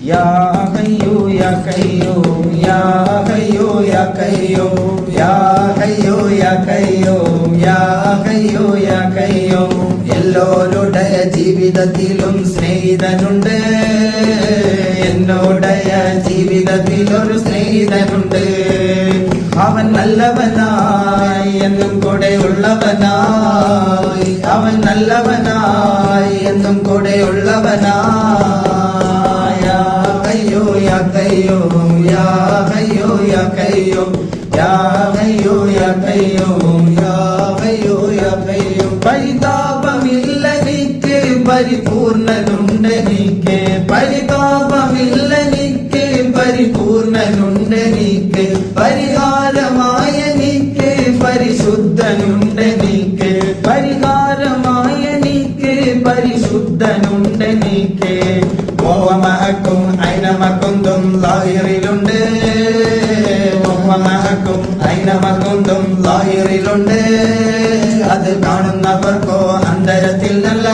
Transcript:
യാ ഹയ്യു യാ ഖയ്യൂം യാ ഹയ്യു യാ ഖയ്യൂം യാ ഹയ്യു യാ ഖയ്യൂം യാ ഹയ്യു യാ ഖയ്യൂം. എല്ലോരുടെ ജീവിതത്തിലും സ്നേഹിതനുണ്ട്, എന്നോടയ ജീവിതത്തിൽ ഒരു സ്നേഹിതനുണ്ട്. അവൻ നല്ലവനായി എന്നും കൂടെ ഉള്ളവനായി, അവൻ നല്ലവനായി എന്നും കൂടെ ഉള്ളവനായി. യാ ഹയ്യു യാ ഖയ്യൂം യാ ഹയ്യു യാ ഖയ്യൂം യാ ഹയ്യു യാ ഖയ്യൂം യാ ഹയ്യു യാ ഖയ്യൂം. പരിതാപമില്ലെനിക്ക് പരിപൂർണനുണ്ടെനിക്ക്, പരിതാപമില്ലെനിക്ക് പരിപൂർണനുണ്ടെനിക്ക്. പരിഹാരമായെനിക്ക് പരിശുദ്ധനുണ്ടെനിക്ക്, പരിഹാരമായെനിക്ക് പരിശുദ്ധനുണ്ടെനിക്ക്. വമഅക്കും ഐനമ കുന്തും ളാഹിറിലുണ്ട്, വമഅക്കും ഐനമ കുന്തും ളാഹിറിലുണ്ട്. അത് കാണുന്നവർക്കോ അന്തരത്തിൽ നല്ല